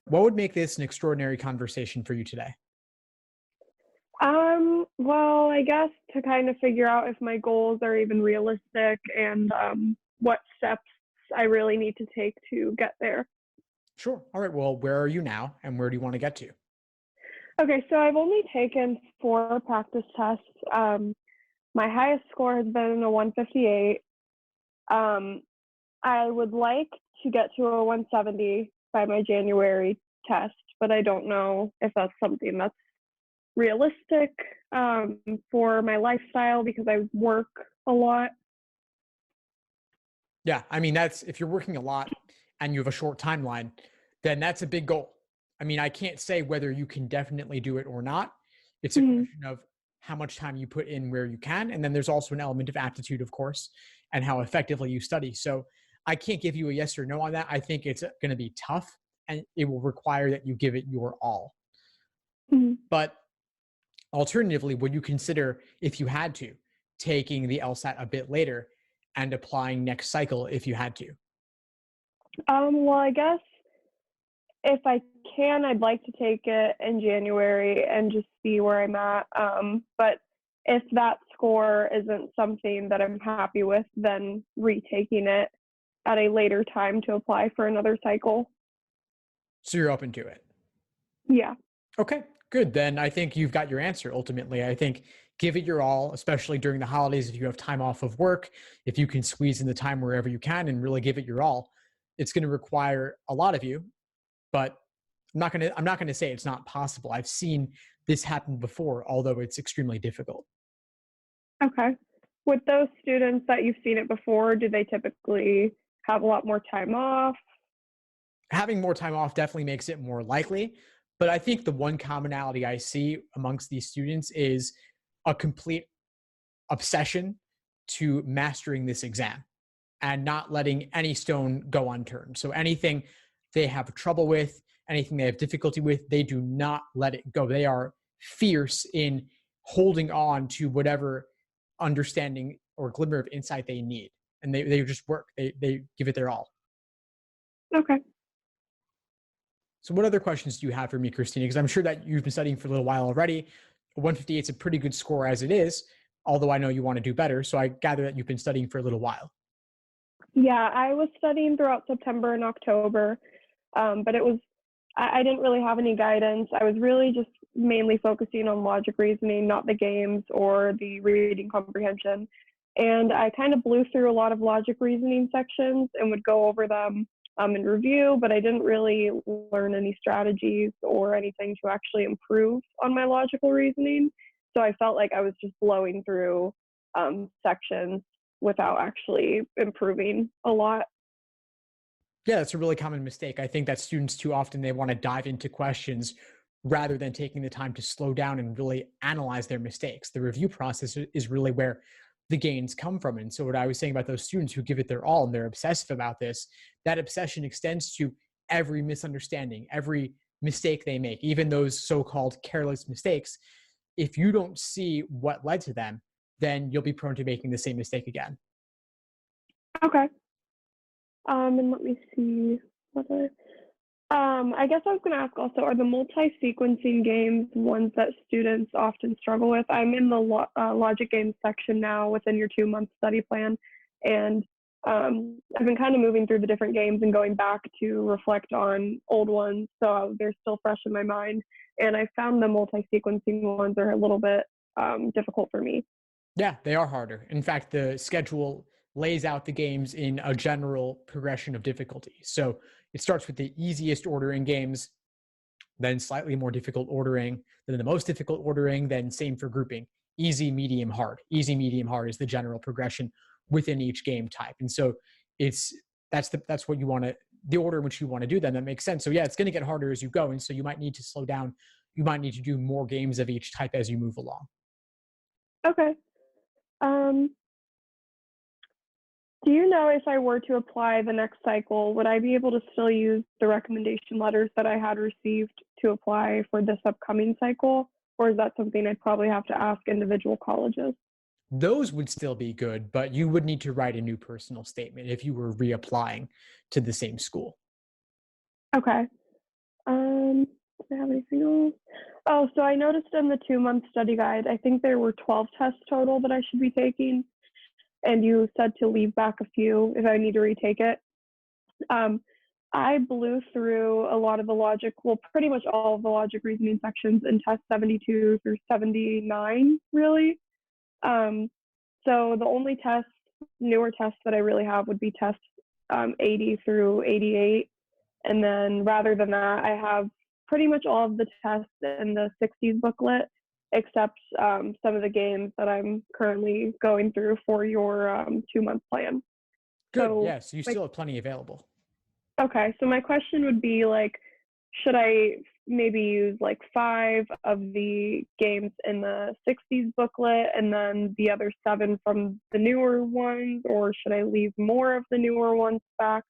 What would make this an extraordinary conversation for you today? Well, I guess to kind of figure out if my goals are even realistic and what steps I really need to take to get there. Sure. All right. Well, where are you now and where do you want to get to? Okay, so I've only taken 4 practice tests. My highest score has been a 158. Um, I would like to get to a 170 by my January test, but I don't know if that's something that's realistic for my lifestyle because I work a lot. Yeah. I mean, that's if you're working a lot and you have a short timeline, then that's a big goal. I mean, I can't say whether you can definitely do it or not. It's a Mhm. question of how much time you put in where you can. And then there's also an element of aptitude, of course, and how effectively you study. So I can't give you a yes or no on that. I think it's going to be tough and it will require that you give it your all. Mhm. But alternatively, would you consider, if you had to, taking the LSAT a bit later and applying next cycle if you had to? Well, I guess if I can, I'd like to take it in January and just see where I'm at. But if that score isn't something that I'm happy with, then retaking it at a later time to apply for another cycle. So you're open to it. Yeah. Okay, good. Then I think you've got your answer ultimately. I think give it your all, especially during the holidays if you have time off of work, if you can squeeze in the time wherever you can and really give it your all. It's going to require a lot of you, but I'm not going to say it's not possible. I've seen this happen before, although it's extremely difficult. Okay. With those students that you've seen it before, do they typically have a lot more time off? Having more time off definitely makes it more likely, but I think the one commonality I see amongst these students is a complete obsession to mastering this exam and not letting any stone go unturned. So anything they have trouble with, anything they have difficulty with, they do not let it go. They are fierce in holding on to whatever understanding or glimmer of insight they need. And they just work. They give it their all. Okay. So what other questions do you have for me, Christina? Because I'm sure that you've been studying for a little while already. 158 is a pretty good score as it is, although I know you want to do better. So I gather that you've been studying for a little while. Yeah, I was studying throughout September and October, but I didn't really have any guidance. I was really just mainly focusing on logic reasoning, not the games or the reading comprehension. And I kind of blew through a lot of logic reasoning sections and would go over them in review, but I didn't really learn any strategies or anything to actually improve on my logical reasoning. So I felt like I was just blowing through sections without actually improving a lot. Yeah, that's a really common mistake. I think that students too often they want to dive into questions rather than taking the time to slow down and really analyze their mistakes. The review process is really where the gains come from. And so what I was saying about those students who give it their all and they're obsessive about this, that obsession extends to every misunderstanding, every mistake they make, even those so-called careless mistakes. If you don't see what led to them, then you'll be prone to making the same mistake again. Okay. And let me see what other. I guess I was going to ask also, are the multi-sequencing games ones that students often struggle with? I'm in the logic games section now within your 2-month study plan, and I've been kind of moving through the different games and going back to reflect on old ones, so they're still fresh in my mind. And I found the multi-sequencing ones are a little bit difficult for me. Yeah, they are harder. In fact, the schedule lays out the games in a general progression of difficulty. So it starts with the easiest ordering games, then slightly more difficult ordering, then the most difficult ordering, then same for grouping. Easy, medium, hard. Easy, medium, hard is the general progression within each game type. And so it's that's what you want to the order in which you want to do them. That makes sense. So yeah, it's going to get harder as you go. And so you might need to slow down. You might need to do more games of each type as you move along. Okay. Um, Do you know if I were to apply the next cycle, would I be able to still use the recommendation letters that I had received to apply for this upcoming cycle? Or is that something I'd probably have to ask individual colleges? those would still be good, but you would need to write a new personal statement if you were reapplying to the same school. Okay. Do I have anything else? Oh, so I noticed in the 2-month study guide, I think there were 12 tests total that I should be taking, and you said to leave back a few if I need to retake it. Um, I blew through a lot of the logic, well, pretty much all of the logic reasoning sections in test 72 through 79, really. Um, so the only newer tests that I really have would be tests 80 through 88. And then rather than that, I have pretty much all of the tests in the 60s booklet, except some of the games that I'm currently going through for your 2-month plan. Good. So, Yeah. So you like, still have plenty available. okay, so my question would be like, should I maybe use like 5 of the games in the 60s booklet and then the other 7 from the newer ones, or should I leave more of the newer ones back?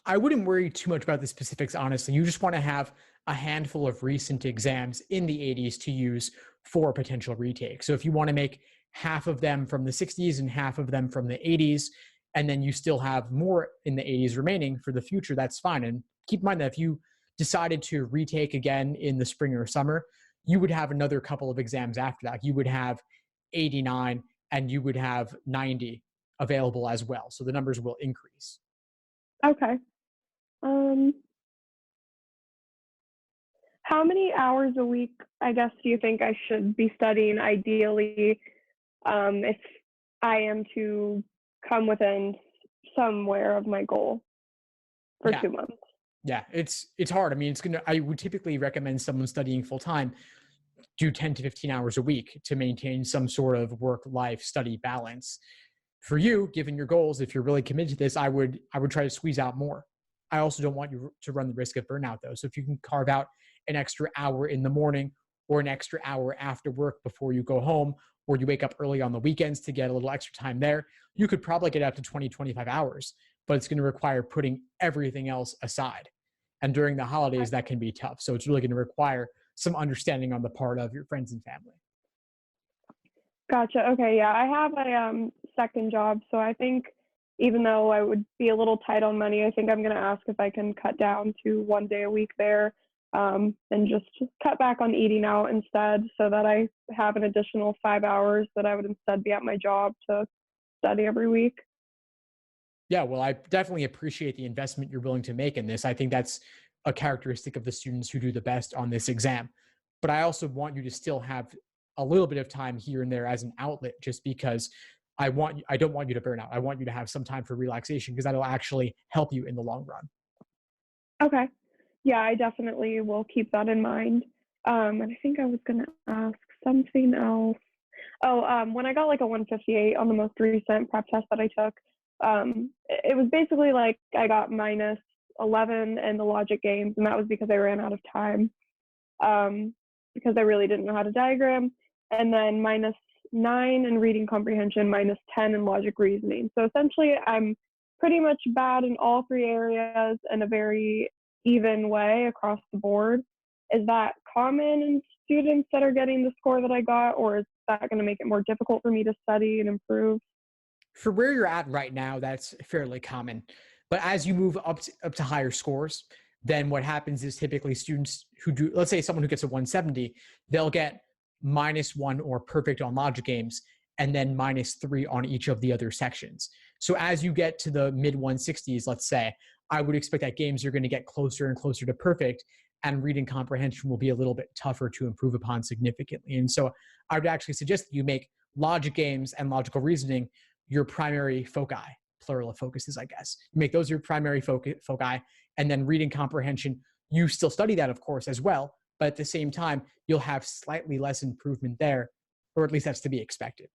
I wouldn't worry too much about the specifics, honestly. You just want to have a handful of recent exams in the 80s to use for a potential retake. So if you want to make half of them from the 60s and half of them from the 80s, and then you still have more in the 80s remaining for the future, that's fine. And keep in mind that if you decided to retake again in the spring or summer, you would have another couple of exams after that. You would have 89 and you would have 90 available as well. So the numbers will increase. Okay. Um, how many hours a week, I guess, do you think I should be studying ideally, if I am to come within somewhere of my goal for Yeah. 2 months? Yeah, it's hard. I mean, I would typically recommend someone studying full time do 10 to 15 hours a week to maintain some sort of work life study balance. For you, given your goals, if you're really committed to this, I would try to squeeze out more. I also don't want you to run the risk of burnout though. So if you can carve out an extra hour in the morning or an extra hour after work before you go home, or you wake up early on the weekends to get a little extra time there, you could probably get up to 20, 25 hours, but it's going to require putting everything else aside. And during the holidays, that can be tough. So it's really going to require some understanding on the part of your friends and family. Gotcha. Okay. Yeah, I have a second job, so I think even though I would be a little tight on money, I think I'm going to ask if I can cut down to 1 day a week there, and just cut back on eating out instead, so that I have an additional 5 hours that I would instead be at my job to study every week. Yeah, well, I definitely appreciate the investment you're willing to make in this. I think that's a characteristic of the students who do the best on this exam. But I also want you to still have a little bit of time here and there as an outlet, just because I don't want you to burn out. I want you to have some time for relaxation because that'll actually help you in the long run. Okay. Yeah, I definitely will keep that in mind. And I think I was going to ask something else. Oh, when I got like a 158 on the most recent prep test that I took, it was basically like I got minus 11 in the logic games, and that was because I ran out of time, because I really didn't know how to diagram, and then minus 9 in reading comprehension, minus 10 in logic reasoning. So essentially, I'm pretty much bad in all 3 areas in a very even way across the board. Is that common in students that are getting the score that I got, or is that going to make it more difficult for me to study and improve? For where you're at right now, that's fairly common. But as you move up to higher scores, then what happens is typically students who do, let's say someone who gets a 170, they'll get -1 or perfect on logic games, and then -3 on each of the other sections. So as you get to the mid 160s, let's say, I would expect that games are going to get closer and closer to perfect, and reading comprehension will be a little bit tougher to improve upon significantly. And so I would actually suggest that you make logic games and logical reasoning your primary foci, plural of focuses, I guess. You make those your primary foci, and then reading comprehension, you still study that, of course, as well, but at the same time, you'll have slightly less improvement there, or at least that's to be expected.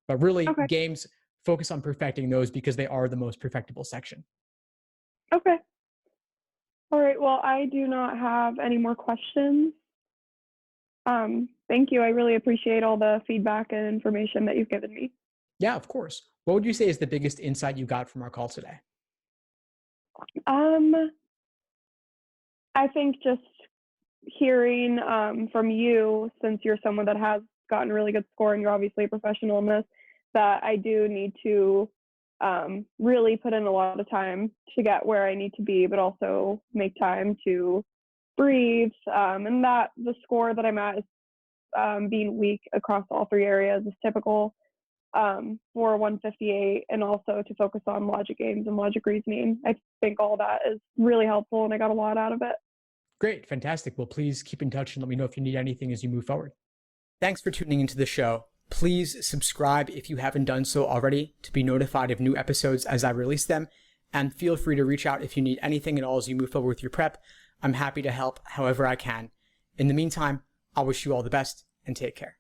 But really, Okay. games, focus on perfecting those because they are the most perfectible section. Okay. All right. Well, I do not have any more questions. Thank you. I really appreciate all the feedback and information that you've given me. Yeah, of course. What would you say is the biggest insight you got from our call today? Um, I think just hearing from you, since you're someone that has gotten a really good score, and you're obviously a professional in this, that I do need to really put in a lot of time to get where I need to be, but also make time to breathe. And that the score that I'm at is being weak across all three areas is typical for 158, and also to focus on logic games and logic reasoning. I think all that is really helpful, and I got a lot out of it. Great. Fantastic. Well, please keep in touch and let me know if you need anything as you move forward. Thanks for tuning into the show. Please subscribe if you haven't done so already to be notified of new episodes as I release them. And feel free to reach out if you need anything at all as you move forward with your prep. I'm happy to help however I can. In the meantime, I'll wish you all the best and take care.